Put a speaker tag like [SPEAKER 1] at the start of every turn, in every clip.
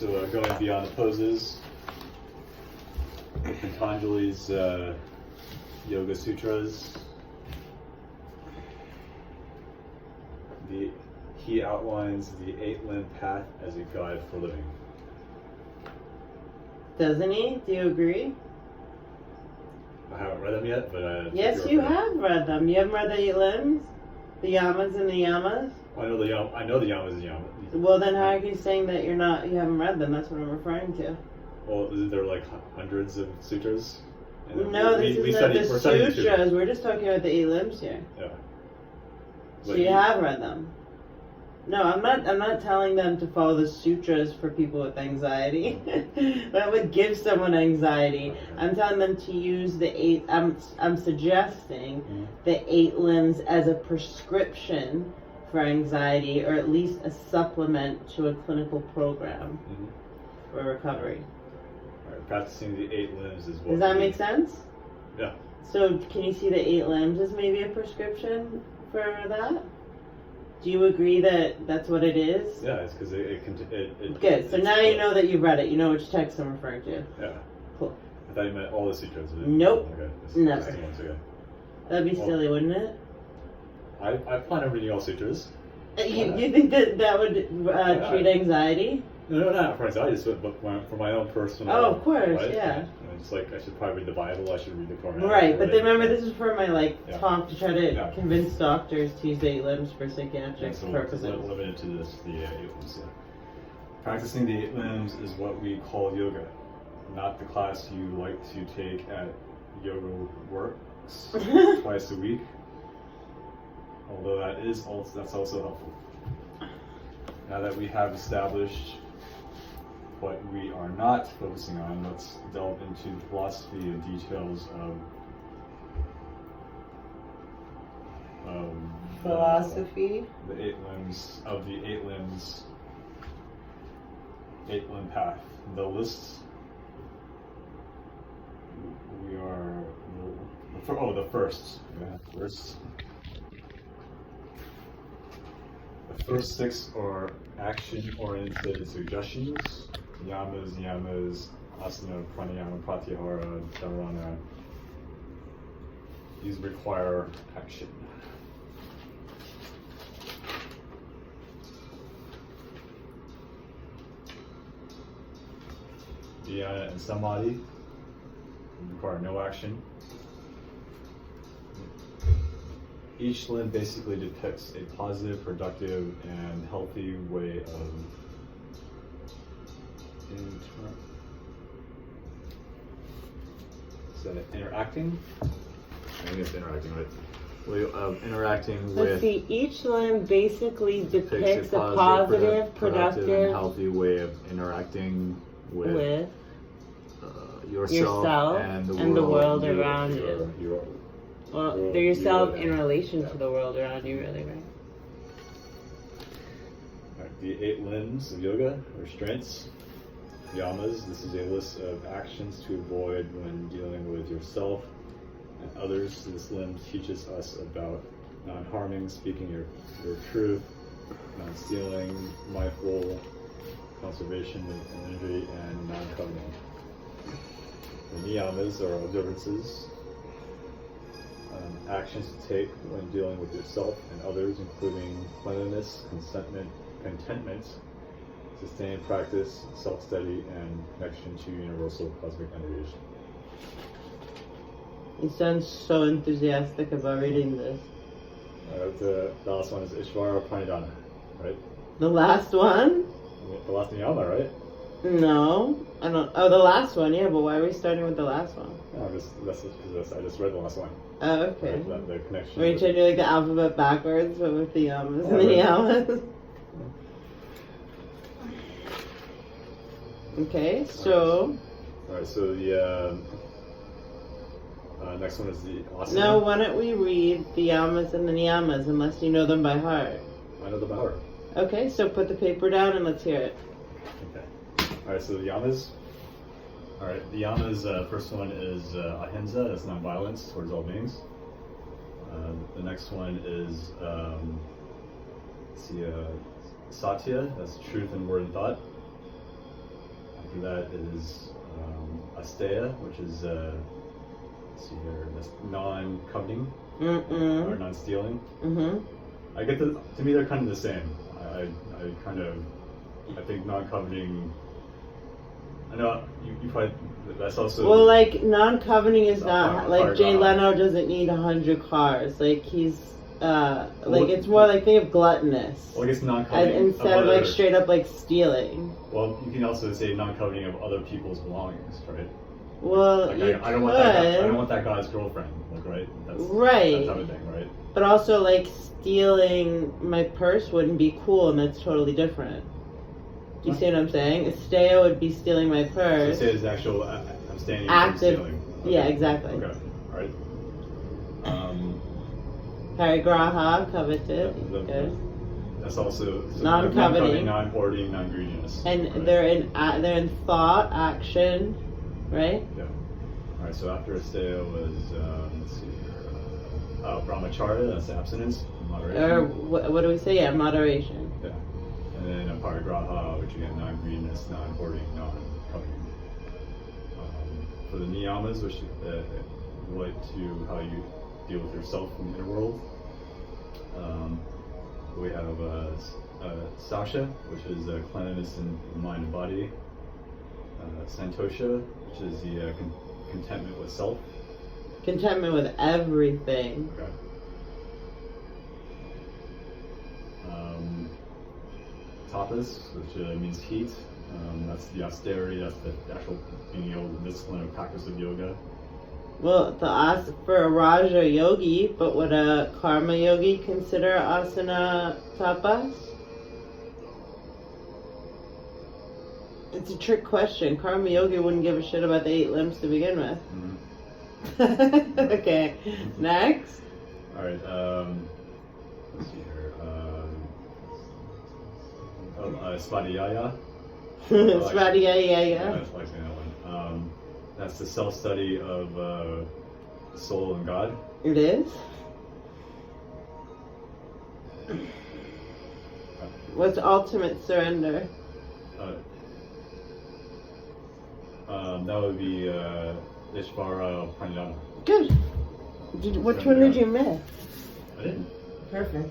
[SPEAKER 1] So going beyond the poses, Patanjali's Yoga Sutras. He outlines the 8-limb path as a guide for living.
[SPEAKER 2] Doesn't he? Do you agree?
[SPEAKER 1] I haven't read them yet, but
[SPEAKER 2] yes, you have read them. You haven't read the 8 limbs, the yamas and the yamas.
[SPEAKER 1] I know the yamas and yamas.
[SPEAKER 2] Well, then how are you saying that you haven't read them? That's what I'm referring to.
[SPEAKER 1] Well, isn't there like hundreds of sutras?
[SPEAKER 2] No, this is not the sutras. We're just talking about the 8 limbs here.
[SPEAKER 1] Yeah.
[SPEAKER 2] So you have read them. No, I'm not telling them to follow the sutras for people with anxiety. That would give someone anxiety. Okay. I'm telling them to use the 8. I'm suggesting the 8 limbs as a prescription for anxiety, or at least a supplement to a clinical program for recovery.
[SPEAKER 1] All right, practicing the 8 limbs is what.
[SPEAKER 2] Does that make sense?
[SPEAKER 1] Yeah. So
[SPEAKER 2] can you see the 8 limbs as maybe a prescription for that? Do you agree that that's what it is?
[SPEAKER 1] Yeah, it's because it
[SPEAKER 2] good. So now you know that you've read it. You know which text I'm referring to.
[SPEAKER 1] Yeah.
[SPEAKER 2] Cool.
[SPEAKER 1] I thought you meant all the sutras.
[SPEAKER 2] Nope.
[SPEAKER 1] Okay.
[SPEAKER 2] Never. That'd be silly, wouldn't it?
[SPEAKER 1] I plan on reading all sutras.
[SPEAKER 2] You think that would treat anxiety?
[SPEAKER 1] No, not for anxiety, but for my own personal.
[SPEAKER 2] Oh, of course,
[SPEAKER 1] life.
[SPEAKER 2] yeah.
[SPEAKER 1] It's like I should probably read the Bible. I should read the Quran.
[SPEAKER 2] Right, but then remember, this is for my talk to try to convince doctors to use 8 limbs for psychiatric purposes.
[SPEAKER 1] Limited to this, the 8 limbs. Yeah. Practicing the 8 limbs is what we call yoga, not the class you like to take at Yoga Works twice a week. Although that's also helpful. Now that we have established what we are not focusing on, let's delve into the philosophy and details of
[SPEAKER 2] philosophy.
[SPEAKER 1] The 8 limbs of the 8 limbs, 8-limb path. The list. We are the first. Yeah, first. The first 6 are action-oriented suggestions. Yamas, asana, pranayama, pratyahara, dharana. These require action. Dhyana and samadhi require no action. Each limb basically depicts a positive, productive, and healthy way of interacting? I think it's interacting, right? Way of interacting with.
[SPEAKER 2] Let's see, each limb basically depicts a positive, productive,
[SPEAKER 1] and healthy way of interacting with yourself and the world
[SPEAKER 2] around you. Well, they're yourself in relation to the world around you, really, right?
[SPEAKER 1] Right, the 8 limbs of yoga or strengths. Yamas, this is a list of actions to avoid when dealing with yourself and others. This limb teaches us about non-harming, speaking your truth, non-stealing, mindful, conservation of energy, and non-coveting. The niyamas are observances, actions to take when dealing with yourself and others, including cleanliness, contentment, sustained practice, self-study, and connection to universal cosmic energies.
[SPEAKER 2] You sound so enthusiastic about reading this.
[SPEAKER 1] The last one is Ishvara Pranidhana, right?
[SPEAKER 2] The last one?
[SPEAKER 1] The last niyama, right?
[SPEAKER 2] No, I don't. Oh, the last one, yeah, but why are we starting with the last one?
[SPEAKER 1] No, I just read the last one.
[SPEAKER 2] Oh, okay.
[SPEAKER 1] Right, the connection.
[SPEAKER 2] Are you trying to do like the alphabet backwards, but with the yamas and the niyamas? Okay, so.
[SPEAKER 1] Alright, so the next one is the asana.
[SPEAKER 2] No, why don't we read the yamas and the niyamas unless you know them by heart?
[SPEAKER 1] I know them by heart.
[SPEAKER 2] Okay, so put the paper down and let's hear it.
[SPEAKER 1] Okay. Alright, so the yamas. Alright, the yamas, first one is ahimsa, that's non-violence towards all beings. The next one is satya, that's truth in word and thought. After that is asteya, which is let's see here, that's non-coveting or non-stealing. I get to me they're kind of the same. I think non-coveting. I know you probably that's also.
[SPEAKER 2] Well, like non-coveting is not like
[SPEAKER 1] hard
[SPEAKER 2] Jay
[SPEAKER 1] on.
[SPEAKER 2] Leno doesn't need 100 cars. Like he's like it's more like think of gluttonous.
[SPEAKER 1] Well, I guess non-coveting
[SPEAKER 2] Instead of like straight up like stealing.
[SPEAKER 1] Well, you can also say non-coveting of other people's belongings, right?
[SPEAKER 2] Well,
[SPEAKER 1] like, I don't want that guy's girlfriend, like, right? That's,
[SPEAKER 2] right.
[SPEAKER 1] That type of thing, right?
[SPEAKER 2] But also, like stealing my purse wouldn't be cool, and that's totally different. Do you see what I'm saying? Asteya would be stealing my purse.
[SPEAKER 1] So say it's actual abstaining
[SPEAKER 2] Active.
[SPEAKER 1] from stealing. Okay.
[SPEAKER 2] Yeah, exactly.
[SPEAKER 1] Okay. All right.
[SPEAKER 2] Parigraha, coveted. Good.
[SPEAKER 1] That's also
[SPEAKER 2] Non-coveting,
[SPEAKER 1] non-hoarding, non-greediness.
[SPEAKER 2] And
[SPEAKER 1] right?
[SPEAKER 2] they're in thought, action, right?
[SPEAKER 1] Yeah. All right. So after asteya was let's see here, brahmacharya. That's abstinence, moderation.
[SPEAKER 2] Or what do we say? Yeah, moderation.
[SPEAKER 1] Yeah. And then parigraha, which again, non-greediness, non-hoarding, non-coveting. For the niyamas, which relate to how you deal with yourself in the inner world, we have saksha, which is cleanliness in mind and body. Santosha, which is the contentment with self.
[SPEAKER 2] Contentment with everything.
[SPEAKER 1] Okay. Tapas, which means heat. That's the austerity. That's the actual being able to discipline or practice of yoga.
[SPEAKER 2] Well, for a Raja yogi, but would a karma yogi consider asana tapas? It's a trick question. Karma yogi wouldn't give a shit about the 8 limbs to begin with. Okay, next.
[SPEAKER 1] All right. Let's see here. Svadhyaya.
[SPEAKER 2] Svadhyaya.
[SPEAKER 1] Yeah, I like saying that one. That's the self-study of soul and God.
[SPEAKER 2] It is? What's ultimate surrender?
[SPEAKER 1] That would be Ishvara Pranayama.
[SPEAKER 2] Good. Which one did you miss?
[SPEAKER 1] I didn't.
[SPEAKER 2] Perfect.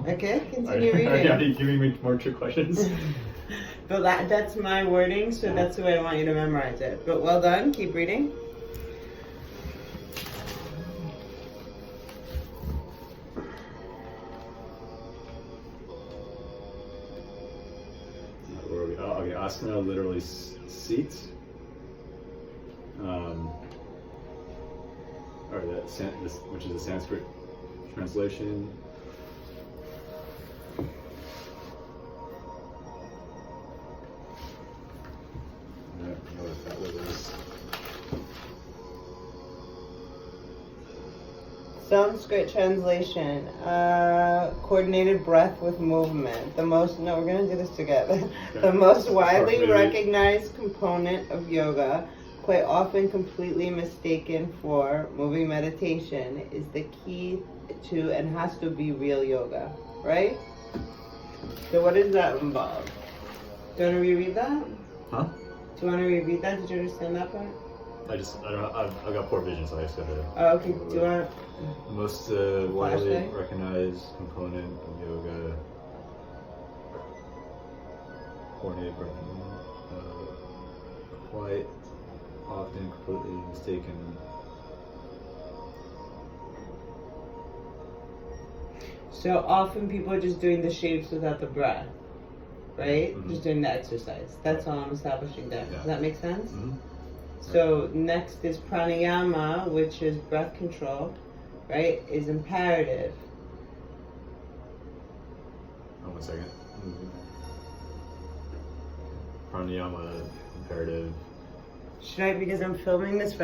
[SPEAKER 2] Okay, continue reading.
[SPEAKER 1] Are you giving me more trick questions?
[SPEAKER 2] But that's my wording, so that's the way I want you to memorize it. But well done, keep reading.
[SPEAKER 1] Where are we? Oh, okay, asana literally seat. Or which is a Sanskrit translation. I don't know what that was.
[SPEAKER 2] Sanskrit translation, coordinated breath with movement. We're going to do this together.
[SPEAKER 1] Okay.
[SPEAKER 2] The most widely
[SPEAKER 1] Maybe.
[SPEAKER 2] recognized component of yoga, quite often completely mistaken for moving meditation, is the key to and has to be real yoga, right? So what does that involve? Do you want to reread that?
[SPEAKER 1] Huh?
[SPEAKER 2] Do you want to reread that? Did you understand that part?
[SPEAKER 1] I've got poor vision, so I just gotta.
[SPEAKER 2] Oh, okay. Do you want
[SPEAKER 1] Most widely
[SPEAKER 2] Flashlight?
[SPEAKER 1] recognized component of yoga, coordinated breath, quite often completely mistaken.
[SPEAKER 2] So often people are just doing the shapes without the breath, right?
[SPEAKER 1] Mhm.
[SPEAKER 2] Just doing the exercise. That's all I'm establishing there.
[SPEAKER 1] Yeah.
[SPEAKER 2] Does that make sense?
[SPEAKER 1] Mm-hmm.
[SPEAKER 2] So next is pranayama, which is breath control, right? Is imperative.
[SPEAKER 1] Oh, 1 second. Pranayama imperative.
[SPEAKER 2] Should I, because I'm filming this